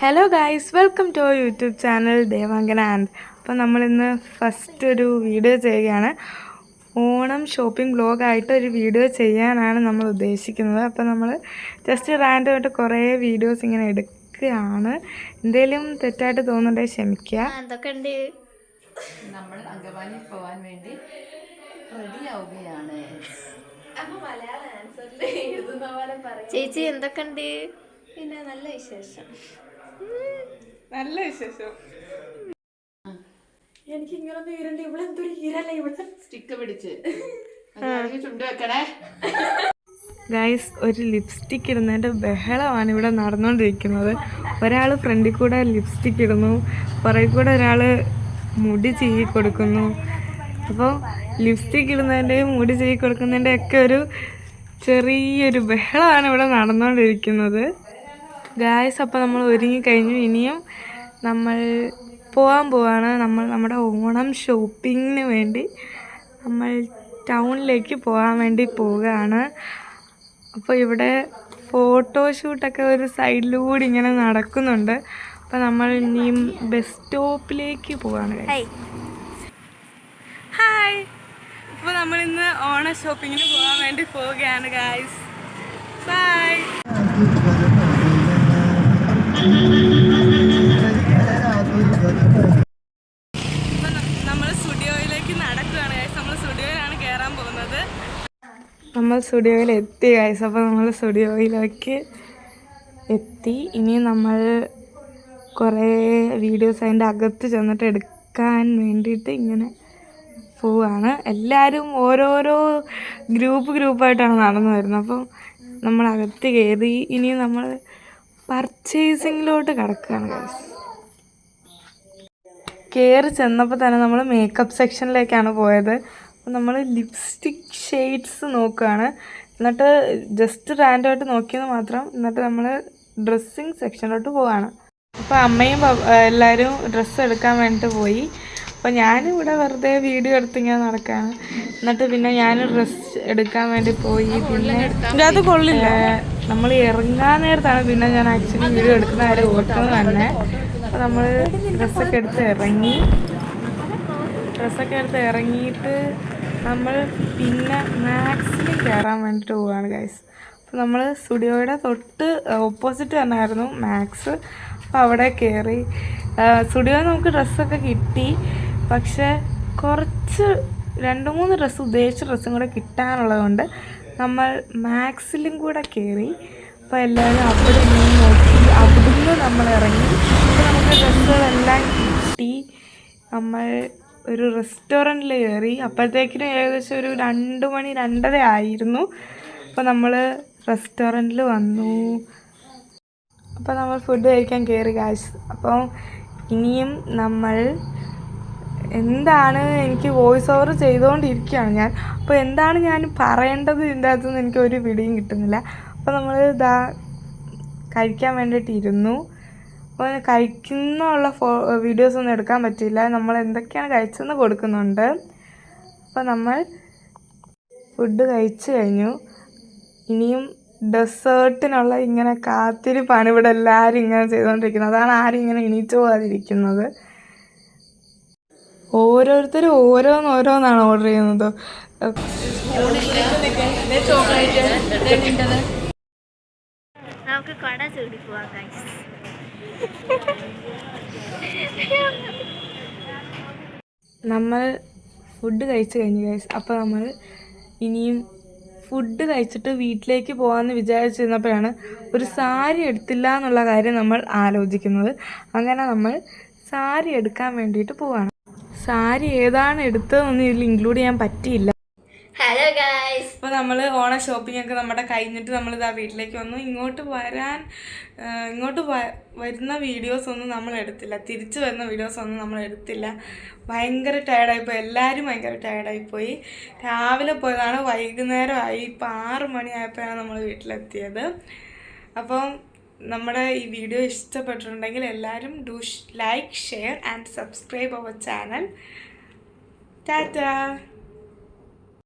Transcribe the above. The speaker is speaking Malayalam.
Hello guys, welcome to our YouTube channel Devangana and. അപ്പോൾ നമ്മളിന്ന് ഫസ്റ്റ് ഒരു വീഡിയോ ചെയ്യുകയാണ്. ഓണം ഷോപ്പിംഗ് വ്ലോഗായിട്ട് ഒരു വീഡിയോ ചെയ്യാനാണ് നമ്മൾ ഉദ്ദേശിക്കുന്നത്. അപ്പോൾ നമ്മൾ ജസ്റ്റ് റാൻഡമായിട്ട് കുറേ വീഡിയോസ് ഇങ്ങനെ എടുക്കുകയാണ്. എന്തെങ്കിലും തെറ്റായിട്ട് തോന്നുന്നുണ്ടെങ്കിൽ ക്ഷമിക്കുക. എന്തൊക്കെയുണ്ട്? നമ്മൾ അങ്കമാലി പോകാൻ വേണ്ടി റെഡി ആവുകയാണ്. ചേച്ചി എന്തൊക്കെയുണ്ട്? പിന്നെ നല്ല വിശേഷം. നല്ല വിശേഷം. എനിക്ക് ഇങ്ങനൊന്നും ഈരണ്ട്. ഇവിടെ എന്തൊരു ഈരല്ല, ഇവിടെ സ്റ്റിക്ക് പിടിച്ച് ചുണ്ട് വെക്കണേ. ഗൈസ്, ഒരു ലിപ്സ്റ്റിക് ഇടുന്നതിൻ്റെ ബഹളമാണ് ഇവിടെ നടന്നുകൊണ്ടിരിക്കുന്നത്. ഒരാൾ ഫ്രണ്ടിൽ കൂടെ ലിപ്സ്റ്റിക് ഇടുന്നു, പുറകിൽ കൂടെ ഒരാൾ മുടി ചീകി കൊടുക്കുന്നു. അപ്പോൾ ലിപ്സ്റ്റിക് ഇടുന്നതിൻ്റെയും മുടി ചീകി കൊടുക്കുന്നതിൻ്റെ ഒക്കെ ഒരു ചെറിയൊരു ബഹളമാണ് ഇവിടെ നടന്നുകൊണ്ടിരിക്കുന്നത്. ഗായ്സ്, അപ്പോൾ നമ്മൾ ഒരുങ്ങിക്കഴിഞ്ഞു. ഇനിയും നമ്മൾ പോകാൻ പോവാണ്. നമ്മുടെ ഓണം ഷോപ്പിങ്ങിന് വേണ്ടി നമ്മൾ ടൗണിലേക്ക് പോകാൻ വേണ്ടി പോവുകയാണ്. അപ്പോൾ ഇവിടെ ഫോട്ടോഷൂട്ടൊക്കെ ഒരു സൈഡിലൂടെ ഇങ്ങനെ നടക്കുന്നുണ്ട്. അപ്പോൾ നമ്മൾ ഇനിയും ബസ് സ്റ്റോപ്പിലേക്ക് പോവാണ്. ഹായ്, അപ്പോൾ നമ്മളിന്ന് ഓണം ഷോപ്പിങ്ങിന് പോകാൻ വേണ്ടി പോവുകയാണ് ഗായ്സ്. ബൈ. നമ്മൾ സ്റ്റുഡിയോയിലേക്ക് നടക്കുകയാണ് ഗൈസ്. നമ്മൾ സ്റ്റുഡിയോയിലാണ് കയറാൻ പോകുന്നത്. നമ്മൾ സ്റ്റുഡിയോയിൽ എത്തി ഗൈസ്. അപ്പോൾ നമ്മൾ സ്റ്റുഡിയോയിലേക്ക് എത്തി. ഇനി നമ്മൾ കുറേ വീഡിയോസ് അതിൻ്റെ അകത്ത് ചെന്നിട്ട് എടുക്കാൻ വേണ്ടിയിട്ട് ഇങ്ങനെ പോവാണ്. എല്ലാവരും ഓരോരോ ഗ്രൂപ്പായിട്ടാണ് നടന്നു വരുന്നത്. അപ്പം നമ്മളകത്ത് കയറി ഇനി നമ്മൾ പർച്ചേസിങ്ങിലോട്ട് കിടക്കുകയാണ് ഗൈസ്. കയറി ചെന്നപ്പോൾ തന്നെ നമ്മൾ മേക്കപ്പ് സെക്ഷനിലേക്കാണ് പോയത്. അപ്പോൾ നമ്മൾ ലിപ്സ്റ്റിക് ഷെയ്ഡ്സ് നോക്കുകയാണ്. എന്നിട്ട് ജസ്റ്റ് റാൻഡമായിട്ട് നോക്കിയെന്ന് മാത്രം. എന്നിട്ട് നമ്മൾ ഡ്രസ്സിങ് സെക്ഷനിലോട്ട് പോവുകയാണ്. അപ്പോൾ അമ്മയും എല്ലാവരും ഡ്രസ്സ് എടുക്കാൻ വേണ്ടിയിട്ട് പോയി. അപ്പോൾ ഞാനിവിടെ വെറുതെ വീഡിയോ എടുത്തിങ്ങനെ നടക്കുകയാണ്. എന്നിട്ട് പിന്നെ ഞാൻ ഡ്രസ്സ് എടുക്കാൻ വേണ്ടി പോയി. പിന്നെ അത് കൊള്ളില്ല. നമ്മൾ ഇറങ്ങാൻ നേരത്താണ് പിന്നെ ഞാൻ ആക്ച്വലി വീഡിയോ എടുക്കുന്ന കാര്യം ഓർക്കുന്നത് തന്നെ. അപ്പോൾ നമ്മൾ ഡ്രസ്സൊക്കെ എടുത്ത് ഇറങ്ങിയിട്ട് നമ്മൾ പിന്നെ മാക്സിലും കയറാൻ വേണ്ടിയിട്ട് പോവുകയാണ് ഗൈസ്. അപ്പോൾ നമ്മൾ സ്റ്റുഡിയോയുടെ തൊട്ട് ഓപ്പോസിറ്റ് തന്നെയായിരുന്നു മാക്സ്. അപ്പോൾ അവിടെ കയറി സ്റ്റുഡിയോയിൽ നമുക്ക് ഡ്രസ്സൊക്കെ കിട്ടി. പക്ഷേ കുറച്ച് 2-3 ഡ്രസ്സ് ഉദ്ദേശിച്ച ഡ്രസ്സും കൂടെ കിട്ടാനുള്ളതുകൊണ്ട് നമ്മൾ മാക്സിലും കൂടെ കയറി. അപ്പോൾ എല്ലാവരും അവിടെ നിന്ന് നോക്കി. അവിടുന്ന് നമ്മൾ ഇറങ്ങി. അപ്പോൾ നമുക്ക് ഡ്രസ്സുകളെല്ലാം കിട്ടി. നമ്മൾ ഒരു റെസ്റ്റോറൻറ്റിൽ കയറി. അപ്പോഴത്തേക്കിനും ഏകദേശം ഒരു 2 മണി 2:30 ആയിരുന്നു. അപ്പോൾ നമ്മൾ റെസ്റ്റോറൻറ്റിൽ വന്നു. അപ്പോൾ നമ്മൾ ഫുഡ് കഴിക്കാൻ കയറി ഗൈസ്. അപ്പോൾ ഇനിയും നമ്മൾ എന്താണ്, എനിക്ക് വോയിസ് ഓവർ ചെയ്തുകൊണ്ടിരിക്കുകയാണ് ഞാൻ. അപ്പോൾ എന്താണ് ഞാൻ പറയേണ്ടത് ഇതിൻ്റെ അകത്തുനിന്ന് എനിക്ക് ഒരു പിടിയും കിട്ടുന്നില്ല. അപ്പോൾ നമ്മൾ കഴിക്കാൻ വേണ്ടിയിട്ടിരുന്നു. അപ്പോൾ കഴിക്കുന്നുള്ള വീഡിയോസൊന്നും എടുക്കാൻ പറ്റില്ല. നമ്മൾ എന്തൊക്കെയാണ് കഴിച്ചതെന്ന് കൊടുക്കുന്നുണ്ട്. അപ്പോൾ നമ്മൾ ഫുഡ് കഴിച്ചു കഴിഞ്ഞു. ഇനിയും ഡെസേർട്ടിനുള്ള ഇങ്ങനെ കാത്തിരിപ്പാണ് ഇവിടെ എല്ലാവരും ഇങ്ങനെ ചെയ്തുകൊണ്ടിരിക്കുന്നത്. അതാണ് ആരും ഇങ്ങനെ എണീറ്റ് പോകാതിരിക്കുന്നത്. ഓരോരുത്തരും ഓരോന്നാണ് ഓർഡർ ചെയ്യുന്നത്. നമുക്ക് കട ചൂടി പോവാം ഗൈസ്. നമ്മൾ ഫുഡ് കഴിച്ചു കഴിഞ്ഞു ഗൈസ്. അപ്പോൾ നമ്മൾ ഇനിയും ഫുഡ് കഴിച്ചിട്ട് വീട്ടിലേക്ക് പോകാമെന്ന് വിചാരിച്ചിരുന്നപ്പോഴാണ് ഒരു സാരി എടുത്തില്ല എന്നുള്ള കാര്യം നമ്മൾ ആലോചിക്കുന്നത്. അങ്ങനെ നമ്മൾ സാരി എടുക്കാൻ വേണ്ടിയിട്ട് പോവാണ്. സാരി ഏതാണ് എടുത്തതെന്നൊന്നും ഇതിൽ ഇൻക്ലൂഡ് ചെയ്യാൻ പറ്റിയില്ല. ഹലോ ഗൈസ്, അപ്പോൾ നമ്മൾ ഓണം ഷോപ്പിംഗ് ഒക്കെ നമ്മുടെ കഴിഞ്ഞിട്ട് നമ്മളിതാ വീട്ടിലേക്ക് വന്നു. ഇങ്ങോട്ട് വരുന്ന വീഡിയോസൊന്നും നമ്മൾ എടുത്തില്ല. തിരിച്ച് വരുന്ന വീഡിയോസൊന്നും നമ്മൾ എടുത്തില്ല. ഭയങ്കര ടയർഡായിപ്പോയി. എല്ലാവരും ഭയങ്കര ടയർഡായിപ്പോയി. രാവിലെ പോയതാണ്, വൈകുന്നേരമായി. ഇപ്പോൾ 6 മണിയായപ്പോഴാണ് നമ്മൾ വീട്ടിലെത്തിയത്. അപ്പം നമ്മുടെ ഈ വീഡിയോ ഇഷ്ടപ്പെട്ടിട്ടുണ്ടെങ്കിൽ എല്ലാവരും like, share and subscribe our channel. Tata.